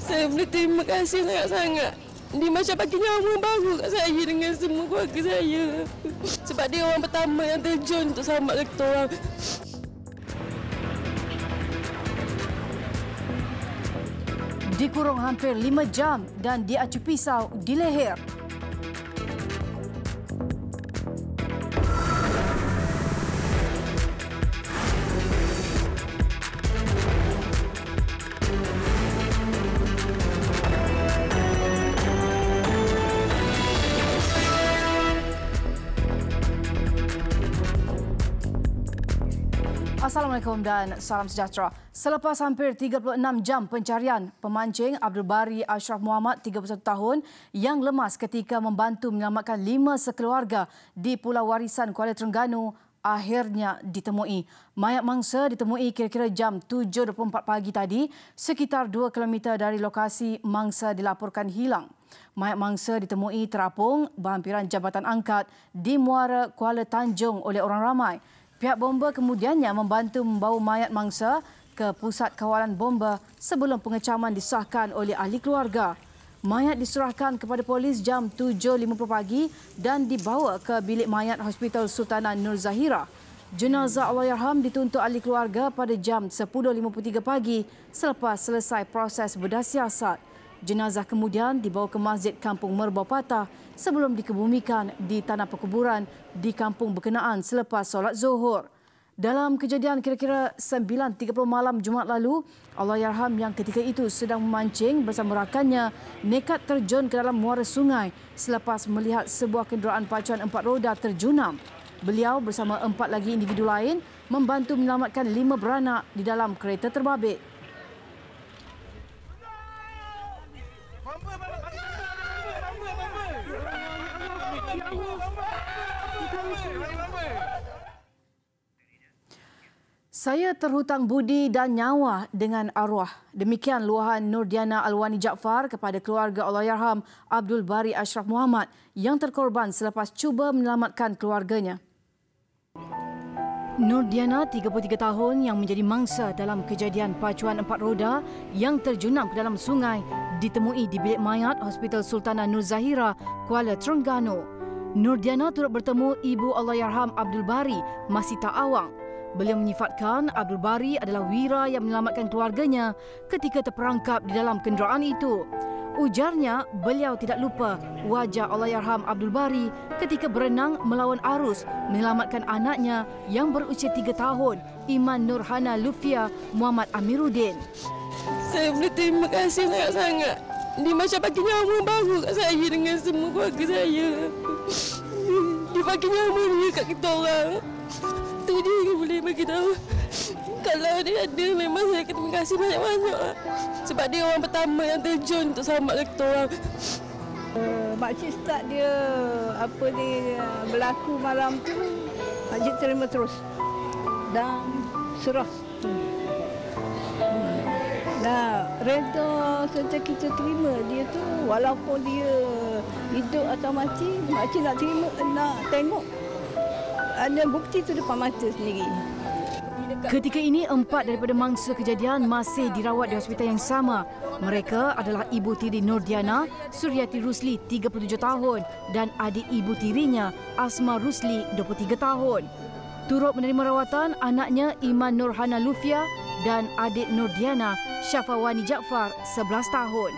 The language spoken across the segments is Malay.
Saya berterima kasih sangat-sangat. Dia macam bagi nyawa baru kat saya dengan semua keluarga saya. Sebab dia orang pertama yang terjun untuk selamatkan kita orang. Dikurung hampir 5 jam dan diacu pisau di leher. Assalamualaikum dan salam sejahtera. Selepas hampir 36 jam pencarian, pemancing Abdul Bari Ashraf Muhammad, 31 tahun, yang lemas ketika membantu menyelamatkan 5 sekeluarga di Pulau Warisan Kuala Terengganu akhirnya ditemui. Mayat mangsa ditemui kira-kira jam 7.24 pagi tadi, sekitar 2 km dari lokasi mangsa dilaporkan hilang. Mayat mangsa ditemui terapung berhampiran jabatan angkat di Muara Kuala Tanjung oleh orang ramai. Pihak bomba kemudiannya membantu membawa mayat mangsa ke pusat kawalan bomba sebelum pengecaman disahkan oleh ahli keluarga. Mayat diserahkan kepada polis jam 7.50 pagi dan dibawa ke bilik mayat Hospital Sultanah Nur Zahira. Jenazah Allahyarham dituntut ahli keluarga pada jam 10.53 pagi selepas selesai proses bedah siasat. Jenazah kemudian dibawa ke Masjid Kampung Merbau Patah sebelum dikebumikan di tanah perkuburan di kampung berkenaan selepas solat Zuhur. Dalam kejadian kira-kira 9.30 malam Jumaat lalu, Allahyarham yang ketika itu sedang memancing bersama rakannya nekat terjun ke dalam muara sungai selepas melihat sebuah kenderaan pacuan 4 roda terjunam. Beliau bersama 4 lagi individu lain membantu menyelamatkan 5 beranak di dalam kereta terbabit. Saya terhutang budi dan nyawa dengan arwah. Demikian luahan Nurdiana Alwani Jaafar kepada keluarga Allahyarham Abdul Bari Ashraf Muhammad yang terkorban selepas cuba menyelamatkan keluarganya. Nurdiana, 33 tahun, yang menjadi mangsa dalam kejadian pacuan 4 roda yang terjunam ke dalam sungai ditemui di bilik mayat Hospital Sultanah Nur Zahira, Kuala Terengganu. Nurdiana turut bertemu ibu Allahyarham Abdul Bari, Masita Awang. Beliau menyifatkan Abdul Bari adalah wira yang menyelamatkan keluarganya ketika terperangkap di dalam kenderaan itu. Ujarnya, beliau tidak lupa wajah Allahyarham Abdul Bari ketika berenang melawan arus menyelamatkan anaknya yang berusia 3 tahun, Iman Nurhana Lufia Muhammad Amiruddin. Saya berterima kasih sangat-sangat. Dia macam bagi nyawa baru kat saya dengan semua keluarga saya. Dia bagi nyawa dia kat kita orang. Itu dia yang boleh bagi tahu. Kalau dia ada, memang saya terima kasih banyak-banyak. Sebab dia orang pertama yang terjun untuk selamatkan kita orang. Makcik start dia berlaku malam tu, makcik terima terus dan serah. Nah, reda sejak kita terima dia tu, walaupun dia hidup atau mati, makcik nak terima, nak tengok ada bukti tu depan mata sendiri. Ketika ini, 4 daripada mangsa kejadian masih dirawat di hospital yang sama. Mereka adalah ibu tiri Nurdiana, Suryati Rusli, 37 tahun dan adik ibu tirinya, Asma Rusli, 23 tahun. Turut menerima rawatan anaknya Iman Nurhana Lufia dan adik Nurdiana, Syafawani Jaafar, 11 tahun.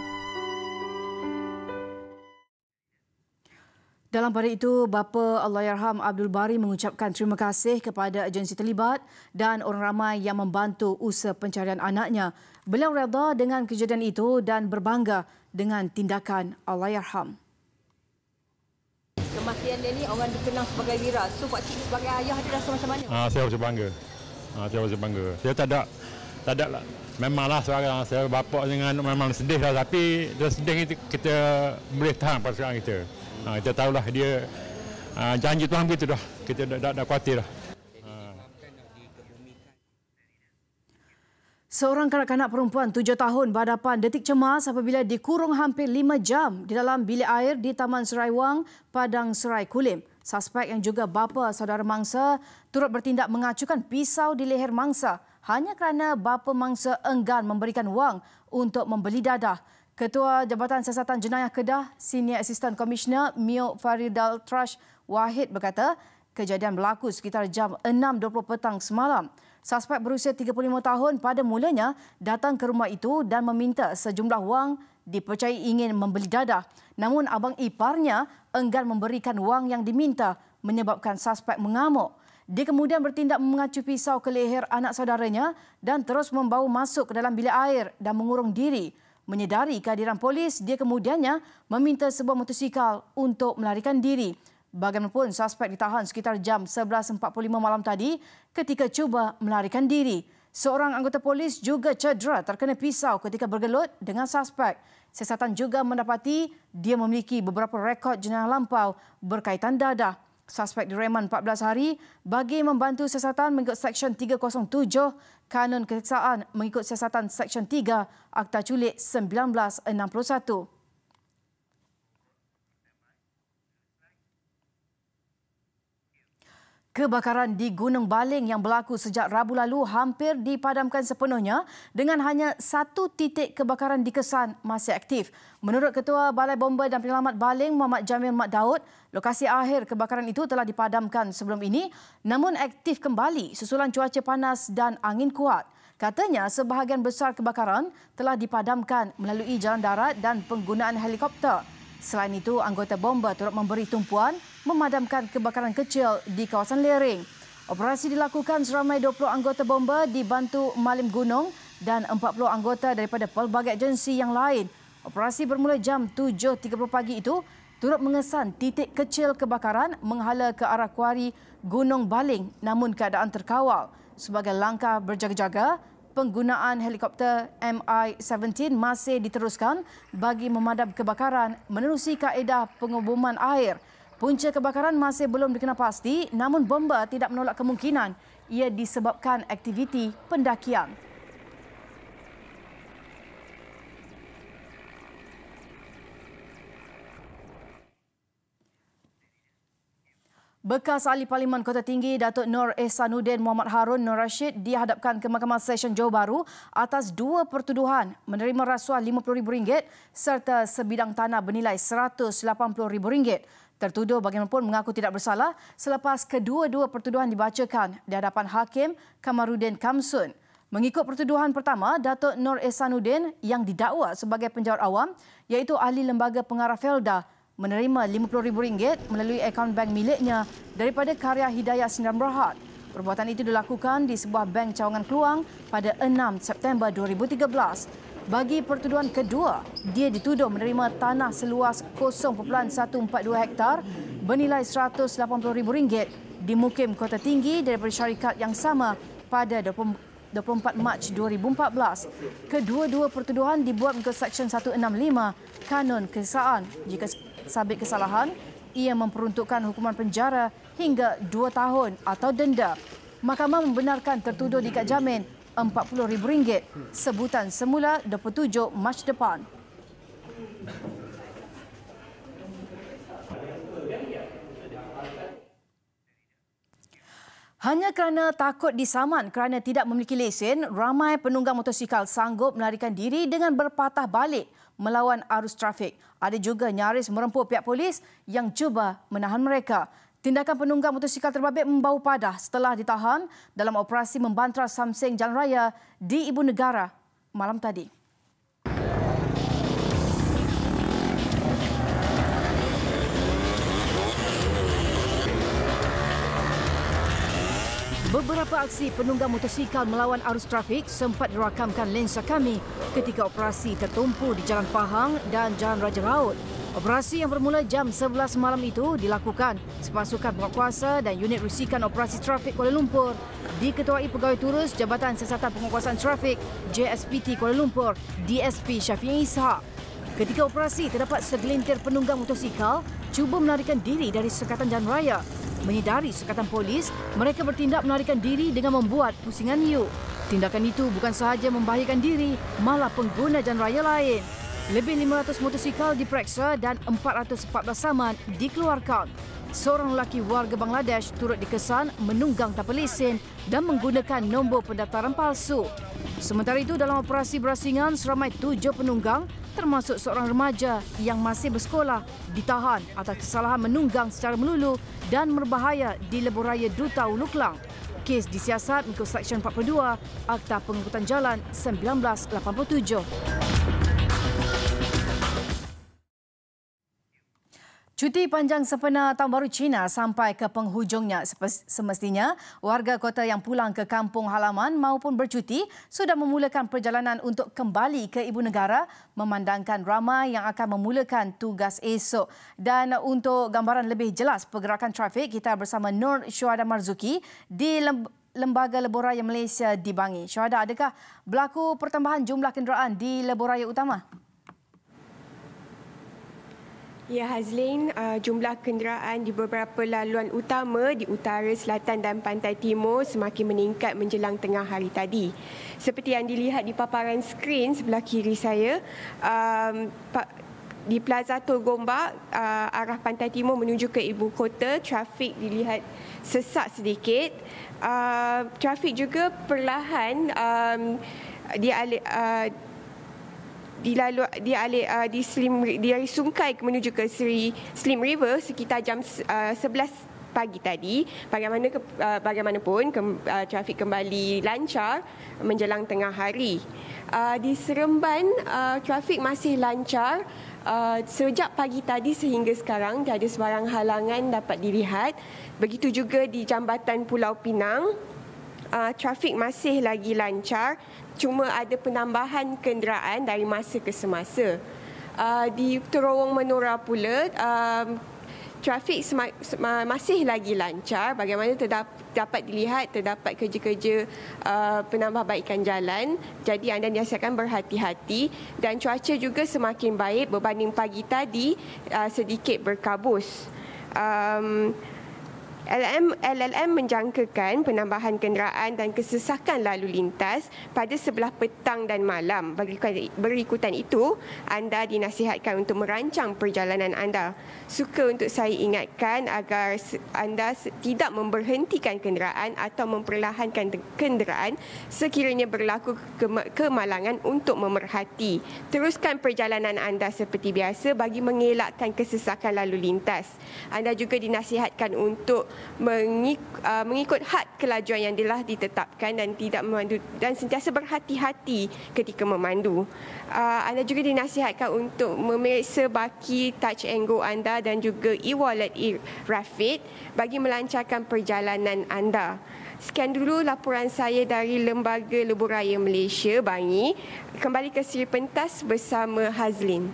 Dalam pada itu, bapa Allahyarham Abdul Bari mengucapkan terima kasih kepada agensi terlibat dan orang ramai yang membantu usaha pencarian anaknya. Beliau redha dengan kejadian itu dan berbangga dengan tindakan Allahyarham. Kematian dia ni orang dikenal sebagai wira. So pak cik sebagai ayah dia rasa macam mana? Saya rasa bangga. Saya rasa bangga. Saya tak ada lah. Memanglah sekarang saya bapa dengan anak memang sedih lah, tapi dia sedih kita boleh tahan pada sekarang kita. Kita tahulah dia janji Tuhan begitu dah. Kita dah khawatir dah. Seorang kanak-kanak perempuan 7 tahun berhadapan detik cemas apabila dikurung hampir 5 jam di dalam bilik air di Taman Serai Wang, Padang Serai Kulim. Suspek yang juga bapa saudara mangsa turut bertindak mengacukan pisau di leher mangsa hanya kerana bapa mangsa enggan memberikan wang untuk membeli dadah. Ketua Jabatan Siasatan Jenayah Kedah, Senior Assistant Commissioner Mio Faridal Trash Wahid berkata, kejadian berlaku sekitar jam 6.20 petang semalam. Suspek berusia 35 tahun pada mulanya datang ke rumah itu dan meminta sejumlah wang dipercayai ingin membeli dadah. Namun abang iparnya enggan memberikan wang yang diminta menyebabkan suspek mengamuk. Dia kemudian bertindak mengacu pisau ke leher anak saudaranya dan terus membawa masuk ke dalam bilik air dan mengurung diri. Menyedari kehadiran polis, dia kemudiannya meminta sebuah motosikal untuk melarikan diri. Bagaimanapun, suspek ditahan sekitar jam 11.45 malam tadi ketika cuba melarikan diri. Seorang anggota polis juga cedera terkena pisau ketika bergelut dengan suspek. Siasatan juga mendapati dia memiliki beberapa rekod jenayah lampau berkaitan dadah. Suspek direman 14 hari bagi membantu siasatan mengikut Seksyen 307 Kanun Keseksaan mengikut siasatan Seksyen 3 Akta Culik 1961. Kebakaran di Gunung Baling yang berlaku sejak Rabu lalu hampir dipadamkan sepenuhnya dengan hanya satu titik kebakaran dikesan masih aktif. Menurut Ketua Balai Bomba dan Penyelamat Baling, Muhammad Jamil Mat Daud, lokasi akhir kebakaran itu telah dipadamkan sebelum ini namun aktif kembali susulan cuaca panas dan angin kuat. Katanya sebahagian besar kebakaran telah dipadamkan melalui jalan darat dan penggunaan helikopter. Selain itu, anggota bomba turut memberi tumpuan memadamkan kebakaran kecil di kawasan lereng. Operasi dilakukan seramai 20 anggota bomba dibantu Malim Gunung dan 40 anggota daripada pelbagai agensi yang lain. Operasi bermula jam 7.30 pagi itu turut mengesan titik kecil kebakaran menghala ke arah kuari Gunung Baling namun keadaan terkawal. Sebagai langkah berjaga-jaga, penggunaan helikopter MI-17 masih diteruskan bagi memadam kebakaran menerusi kaedah pengebuman air. Punca kebakaran masih belum dikenal pasti namun bomba tidak menolak kemungkinan ia disebabkan aktiviti pendakian. Bekas Ahli Parlimen Kota Tinggi Datuk Nur Ehsanuddin Muhammad Harun Nur Rashid dihadapkan ke Mahkamah Session Johor Bahru atas dua pertuduhan menerima rasuah RM50,000 serta sebidang tanah bernilai RM180,000. Tertuduh bagaimanapun mengaku tidak bersalah selepas kedua-dua pertuduhan dibacakan di hadapan Hakim Kamaruddin Kamsun. Mengikut pertuduhan pertama, Datuk Nur Ehsanuddin yang didakwa sebagai penjawat awam iaitu ahli lembaga pengarah Felda menerima RM50,000 melalui akaun bank miliknya daripada Karya Hidayah Sdn Bhd. Perbuatan itu dilakukan di sebuah bank cawangan Keluang pada 6 September 2013. Bagi pertuduhan kedua, dia dituduh menerima tanah seluas 0.142 hektar bernilai RM180,000 di Mukim Kota Tinggi daripada syarikat yang sama pada 24 Mac 2014. Kedua-dua pertuduhan dibuat mengikut Seksyen 165 Kanun Keseksaan. Jika sabit kesalahan, ia memperuntukkan hukuman penjara hingga 2 tahun atau denda. Mahkamah membenarkan tertuduh diikat jamin RM40,000 sebutan semula 27 Mac depan. Hanya kerana takut disaman kerana tidak memiliki lesen, ramai penunggang motosikal sanggup melarikan diri dengan berpatah balik melawan arus trafik. Ada juga nyaris merempuh pihak polis yang cuba menahan mereka. Tindakan penunggang motosikal terbabit membau padah setelah ditahan dalam operasi membantras Samseng Jalan Raya di Ibu Negara malam tadi. Beberapa aksi penunggang motosikal melawan arus trafik sempat dirakamkan lensa kami ketika operasi tertumpu di Jalan Pahang dan Jalan Raja Laut. Operasi yang bermula jam 11 malam itu dilakukan sepasukan penguatkuasa dan unit risikan operasi trafik Kuala Lumpur diketuai Pegawai Turus Jabatan Siasatan Penguatkuasaan Trafik JSPT Kuala Lumpur DSP Syafiq Ishak. Ketika operasi terdapat segelintir penunggang motosikal cuba melarikan diri dari sekatan jalan raya. Menyedari sekatan polis, mereka bertindak melarikan diri dengan membuat pusingan hiu. Tindakan itu bukan sahaja membahayakan diri, malah pengguna jalan raya lain. Lebih 500 motosikal diperiksa dan 414 saman dikeluarkan. seorang lelaki warga Bangladesh turut dikesan menunggang tanpa lesen dan menggunakan nombor pendaftaran palsu. Sementara itu, dalam operasi berasingan, seramai 7 penunggang termasuk seorang remaja yang masih bersekolah ditahan atas kesalahan menunggang secara melulu dan berbahaya di lebuhraya Duta Ulu Klang. Kes disiasat mengikut Seksyen 42 Akta Pengangkutan Jalan 1987. Cuti panjang sempena Tahun Baru Cina sampai ke penghujungnya. Semestinya, warga kota yang pulang ke kampung halaman maupun bercuti sudah memulakan perjalanan untuk kembali ke ibu negara memandangkan ramai yang akan memulakan tugas esok. Dan untuk gambaran lebih jelas pergerakan trafik, kita bersama Nur Syuhada Marzuki di Lembaga Lebuhraya Malaysia di Bangi. Syuhada, adakah berlaku pertambahan jumlah kenderaan di lebuhraya utama? Ya, Hazlin, jumlah kenderaan di beberapa laluan utama di utara, selatan dan pantai timur semakin meningkat menjelang tengah hari tadi. Seperti yang dilihat di paparan skrin sebelah kiri saya, di Plaza Tol Gombak, arah pantai timur menuju ke ibu kota, trafik dilihat sesak sedikit. Trafik juga perlahan dari Sungkai menuju ke Slim River sekitar jam 11 pagi tadi. Bagaimanapun, trafik kembali lancar menjelang tengah hari. Di Seremban, trafik masih lancar sejak pagi tadi sehingga sekarang. Tiada sebarang halangan dapat dilihat. Begitu juga di Jambatan Pulau Pinang, trafik masih lagi lancar. Cuma ada penambahan kenderaan dari masa ke semasa. Di Terowong Menora pula, trafik masih lagi lancar. Bagaimana dapat dilihat, terdapat kerja-kerja penambahbaikan jalan. Jadi anda disiapkan berhati-hati. Dan cuaca juga semakin baik berbanding pagi tadi, sedikit berkabus. LLM menjangkakan penambahan kenderaan dan kesesakan lalu lintas pada sebelah petang dan malam. Berikutan itu, anda dinasihatkan untuk merancang perjalanan anda. Suka untuk saya ingatkan agar anda tidak memberhentikan kenderaan atau memperlahankan kenderaan sekiranya berlaku kemalangan untuk memerhati. Teruskan perjalanan anda seperti biasa bagi mengelakkan kesesakan lalu lintas. Anda juga dinasihatkan untuk mengikut had kelajuan yang telah ditetapkan dan tidak memandu dan sentiasa berhati-hati ketika memandu. Anda juga dinasihatkan untuk memeriksa baki touch and go anda dan juga e-wallet e-Rapid bagi melancarkan perjalanan anda. Sekian dulu laporan saya dari Lembaga Lebuhraya Malaysia, Bangi. Kembali ke Seri Pentas bersama Hazlin.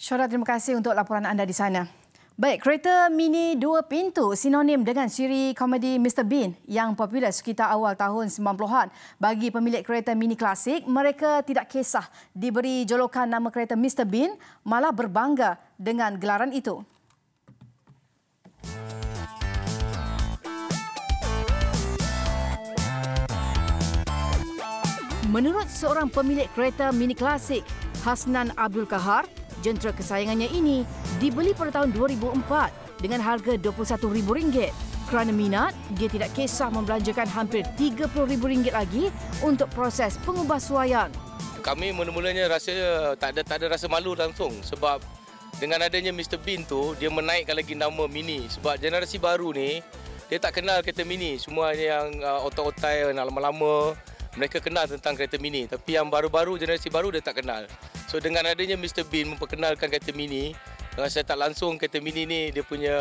Syuhada, terima kasih untuk laporan anda di sana. Baik, kereta mini 2 pintu sinonim dengan siri komedi Mr. Bean yang popular sekitar awal tahun 90-an. Bagi pemilik kereta mini klasik, mereka tidak kisah diberi jolokan nama kereta Mr. Bean, malah berbangga dengan gelaran itu. Menurut seorang pemilik kereta mini klasik, Hasnan Abdul Kahar, jentera kesayangannya ini dibeli pada tahun 2004 dengan harga RM21,000. Kerana minat, dia tidak kisah membelanjakan hampir RM30,000 lagi untuk proses pengubahsuaian. Kami mula-mulanya rasa tak ada rasa malu langsung sebab dengan adanya Mr. Bean tu, dia menaikkan lagi nama mini. Sebab generasi baru ni, dia tak kenal kereta mini. Semua yang otai-otai, yang lama-lama, mereka kenal tentang kereta mini. Tapi yang baru-baru, generasi baru dia tak kenal. So dengan adanya Mr. Bean memperkenalkan kereta mini, dengan saya tak langsung kereta mini ni dia punya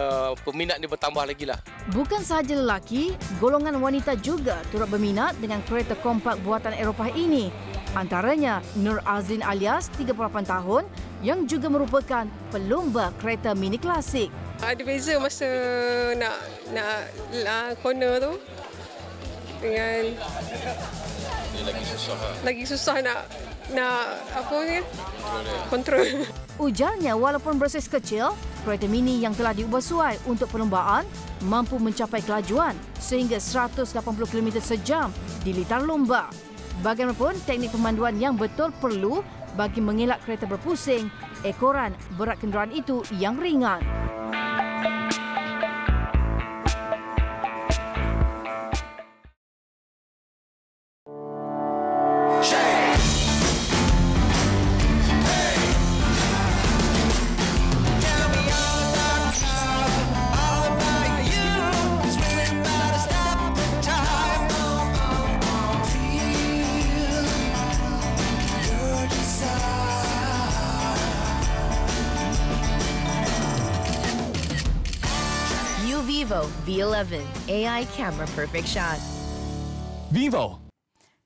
peminat dia bertambah lagi lah. Bukan sahaja lelaki, golongan wanita juga turut berminat dengan kereta kompak buatan Eropah ini. Antaranya Nur Azlin alias 38 tahun yang juga merupakan pelumba kereta mini klasik. Ada beza masa nak corner tu dengan Dia lagi susah lah. lagi susah nak apa ni? Kontrol. Ujarnya walaupun bersis kecil, kereta mini yang telah diubah suai untuk perlombaan mampu mencapai kelajuan sehingga 180 km sejam di litar lomba. Bagaimanapun, teknik pemanduan yang betul perlu bagi mengelak kereta berpusing ekoran berat kenderaan itu yang ringan. Vivo V11 AI Camera Perfect Shot. Vivo.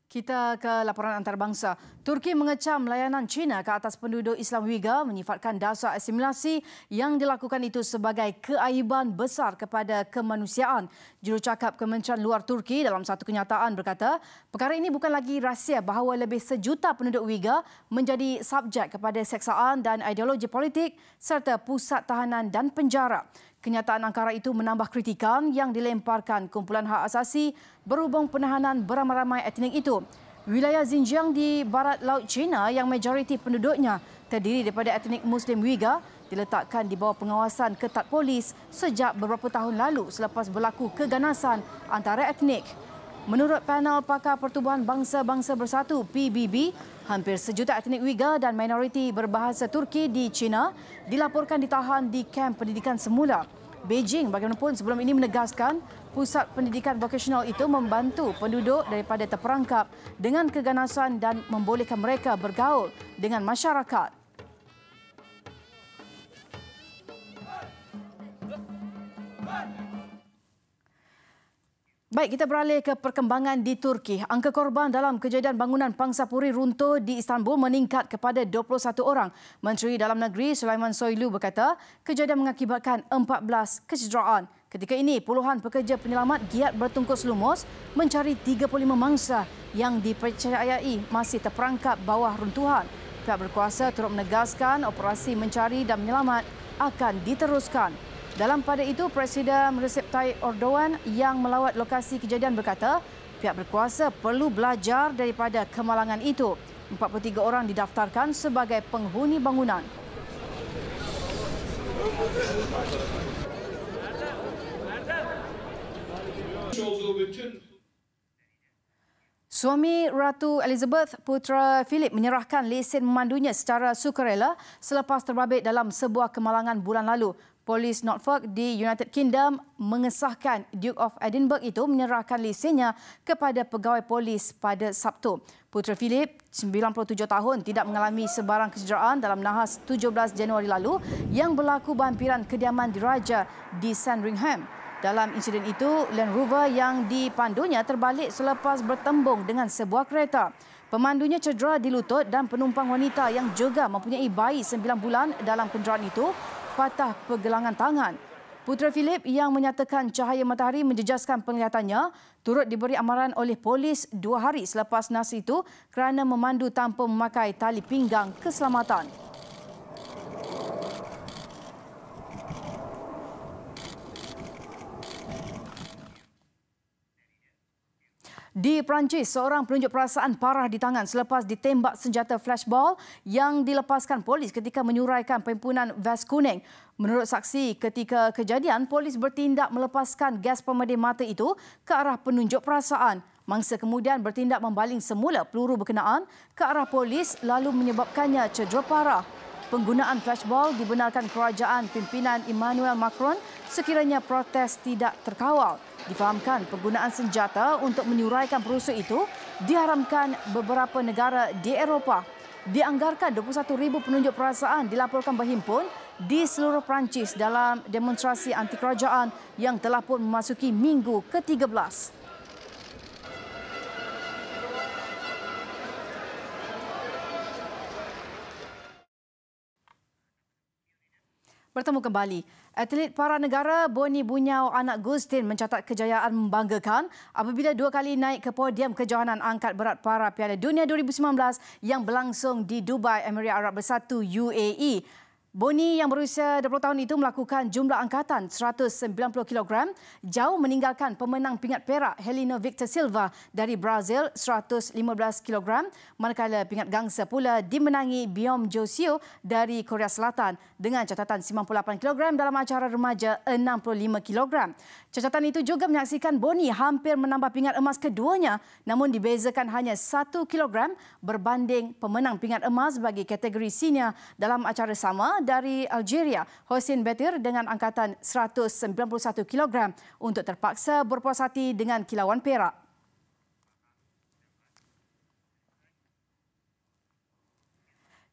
Kita ke laporan antarabangsa. Turki mengecam layanan China ke atas penduduk Islam Uyghur menyifatkan dasar asimilasi yang dilakukan itu sebagai keaiban besar kepada kemanusiaan. Jurucakap Kementerian Luar Turki dalam satu kenyataan berkata, perkara ini bukan lagi rahsia bahawa lebih sejuta penduduk Uyghur menjadi subjek kepada seksaan dan ideologi politik serta pusat tahanan dan penjara. Kenyataan Ankara itu menambah kritikan yang dilemparkan kumpulan hak asasi berhubung penahanan beramai-ramai etnik itu. Wilayah Xinjiang di barat laut China yang majoriti penduduknya terdiri daripada etnik Muslim Uyghur diletakkan di bawah pengawasan ketat polis sejak beberapa tahun lalu selepas berlaku keganasan antara etnik. Menurut panel pakar Pertubuhan Bangsa-Bangsa Bersatu PBB, hampir sejuta etnik Uyghur dan minoriti berbahasa Turki di China dilaporkan ditahan di kamp pendidikan semula. Beijing bagaimanapun sebelum ini menegaskan pusat pendidikan vokasional itu membantu penduduk daripada terperangkap dengan keganasan dan membolehkan mereka bergaul dengan masyarakat. Baik, kita beralih ke perkembangan di Turki. Angka korban dalam kejadian bangunan Pangsapuri runtuh di Istanbul meningkat kepada 21 orang. Menteri Dalam Negeri Sulaiman Soylu berkata, kejadian mengakibatkan 14 kecederaan. Ketika ini, puluhan pekerja penyelamat giat bertungkus lumus mencari 35 mangsa yang dipercayai masih terperangkap bawah runtuhan. Pihak berkuasa turut menegaskan operasi mencari dan menyelamat akan diteruskan. Dalam pada itu, Presiden Recep Tayyip Erdogan yang melawat lokasi kejadian berkata, pihak berkuasa perlu belajar daripada kemalangan itu. 43 orang didaftarkan sebagai penghuni bangunan. Suami Ratu Elizabeth, Putera Philip menyerahkan lesen memandunya secara sukarela selepas terbabit dalam sebuah kemalangan bulan lalu. Polis Norfolk di United Kingdom mengesahkan Duke of Edinburgh itu menyerahkan lesennya kepada pegawai polis pada Sabtu. Putera Philip, 97 tahun, tidak mengalami sebarang kecederaan dalam nahas 17 Januari lalu yang berlaku berhampiran kediaman diraja di Sandringham. Dalam insiden itu, Land Rover yang dipandunya terbalik selepas bertembung dengan sebuah kereta. Pemandunya cedera di lutut dan penumpang wanita yang juga mempunyai bayi 9 bulan dalam kenderaan itu patah pergelangan tangan. Putera Philip yang menyatakan cahaya matahari menjejaskan penglihatannya turut diberi amaran oleh polis 2 hari selepas nasi itu kerana memandu tanpa memakai tali pinggang keselamatan. Di Perancis, seorang penunjuk perasaan parah di tangan selepas ditembak senjata flashball yang dilepaskan polis ketika menyuraikan perhimpunan ves kuning. Menurut saksi, ketika kejadian, polis bertindak melepaskan gas pemadam mata itu ke arah penunjuk perasaan. Mangsa kemudian bertindak membaling semula peluru berkenaan ke arah polis lalu menyebabkannya cedera parah. Penggunaan flashball dibenarkan kerajaan pimpinan Emmanuel Macron sekiranya protes tidak terkawal. Difahamkan penggunaan senjata untuk menyuraikan perusuh itu diharamkan beberapa negara di Eropah. Dianggarkan 21,000 penunjuk perasaan dilaporkan berhimpun di seluruh Perancis dalam demonstrasi anti kerajaan yang telah pun memasuki minggu ke-13. Bertemu kembali. Atlet para negara Boni Bunyau anak Gustin mencatat kejayaan membanggakan apabila 2 kali naik ke podium kejohanan angkat berat para Piala Dunia 2019 yang berlangsung di Dubai, Emirat Arab Bersatu, UAE. Boni yang berusia 20 tahun itu melakukan jumlah angkatan 190 kg, jauh meninggalkan pemenang pingat perak Heleno Victor Silva dari Brazil 115 kg, manakala pingat gangsa pula dimenangi Biom Josio dari Korea Selatan dengan catatan 98 kg dalam acara remaja 65 kg. Catatan itu juga menyaksikan Boni hampir menambah pingat emas keduanya, namun dibezakan hanya 1 kg berbanding pemenang pingat emas bagi kategori senior dalam acara sama dari Algeria, Hossein Betir dengan angkatan 191 kg untuk terpaksa berpuas hati dengan kilauan perak.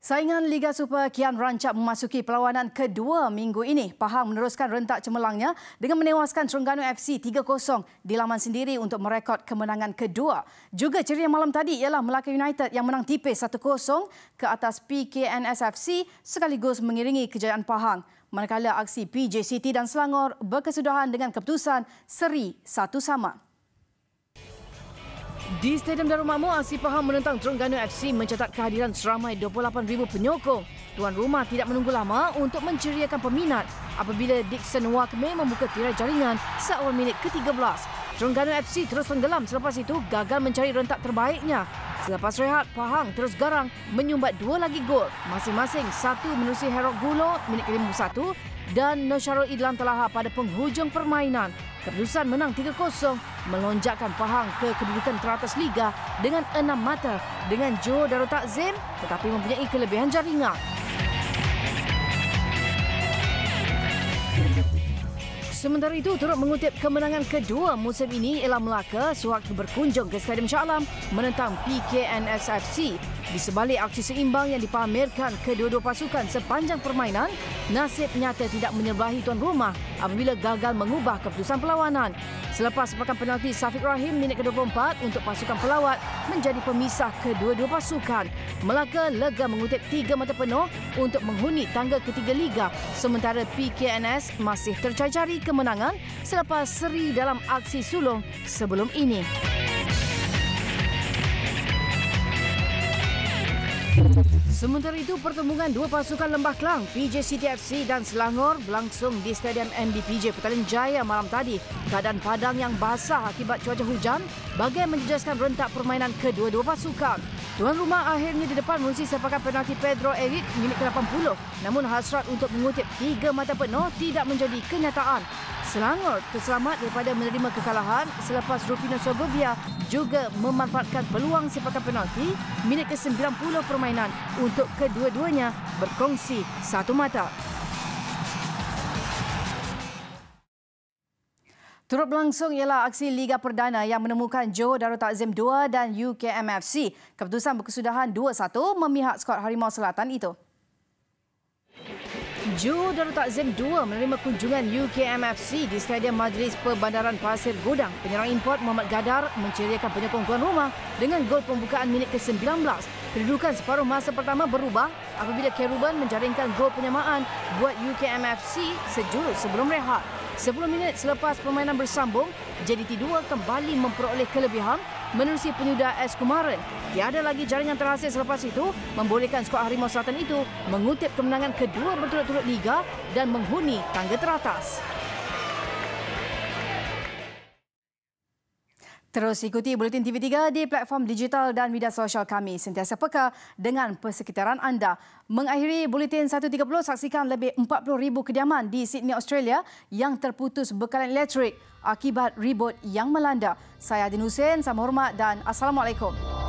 Saingan Liga Super kian rancak memasuki perlawanan kedua minggu ini. Pahang meneruskan rentak cemerlangnya dengan menewaskan Terengganu FC 3-0 di laman sendiri untuk merekod kemenangan kedua. Juga ceria malam tadi ialah Melaka United yang menang tipis 1-0 ke atas PKNS FC sekaligus mengiringi kejayaan Pahang. Manakala aksi PJ City dan Selangor berkesudahan dengan keputusan seri 1-1. Di Stadium Darul Makmur, aksi Pahang menentang Terengganu FC mencatat kehadiran seramai 28,000 penyokong. Tuan rumah tidak menunggu lama untuk menceriakan peminat apabila Dixon Wakme membuka tirai jaringan seawal minit ke-13. Terengganu FC terus tenggelam selepas itu gagal mencari rentak terbaiknya. Selepas rehat, Pahang terus garang menyumbat 2 lagi gol. Masing-masing satu menerusi Herok Gulo minit ke-51 dan Nosyarul Idlam Telaha pada penghujung permainan. Keputusan menang 3-0 melonjakkan Pahang ke kedudukan teratas Liga dengan 6 mata dengan Johor Darul Takzim tetapi mempunyai kelebihan jaringan. Sementara itu, turut mengutip kemenangan kedua musim ini ialah Melaka sewaktu berkunjung ke Stadium Shah Alam menentang PKNS FC. Di sebalik aksi seimbang yang dipamerkan kedua-dua pasukan sepanjang permainan, nasib nyata tidak menyerbahi tuan rumah apabila gagal mengubah keputusan perlawanan. Selepas sepakan penalti Safiq Rahim minit ke-24 untuk pasukan pelawat menjadi pemisah kedua-dua pasukan. Melaka lega mengutip 3 mata penuh untuk menghuni tangga ketiga Liga, sementara PKNS masih tercari-cari kemenangan selepas seri dalam aksi sulung sebelum ini. Sementara itu, pertembungan dua pasukan Lembah Kelang, PJ City FC dan Selangor berlangsung di Stadium MDPJ Petaling Jaya malam tadi. Keadaan padang yang basah akibat cuaca hujan bagai menjejaskan rentak permainan kedua-dua pasukan. Tuan rumah akhirnya di depan menerusi sepakan penalti Pedro Eric minit ke-80. Namun hasrat untuk mengutip 3 mata penuh tidak menjadi kenyataan. Selangor terselamat daripada menerima kekalahan selepas Rufino Segovia juga memanfaatkan peluang sepakan penalti minit ke-90 permainan untuk kedua-duanya berkongsi 1 mata. Turut berlangsung ialah aksi Liga Perdana yang menemukan Johor Darul Takzim 2 dan UKMFC. Keputusan berkesudahan 2-1 memihak skuad Harimau Selatan itu. Johor Darul Takzim 2 menerima kunjungan UKMFC di Stadium Majlis Perbandaran Pasir Gudang. Penyerang import Muhammad Gadar menceriakan penyokong tuan rumah dengan gol pembukaan minit ke-19. Kedudukan separuh masa pertama berubah apabila Keruban menjaringkan gol penyamaan buat UKMFC sejurus sebelum rehat. 10 minit selepas permainan bersambung, JDT 2 kembali memperoleh kelebihan menerusi penyudah S. Kumaran. Tiada lagi jaringan terhasil selepas itu membolehkan skuad Harimau Selatan itu mengutip kemenangan kedua berturut-turut Liga dan menghuni tangga teratas. Terus ikuti Buletin TV3 di platform digital dan media sosial kami. Sentiasa peka dengan persekitaran anda. Mengakhiri Buletin 1.30, saksikan lebih 40,000 kediaman di Sydney, Australia yang terputus bekalan elektrik akibat ribut yang melanda. Saya Adin Hussein, salam hormat dan Assalamualaikum.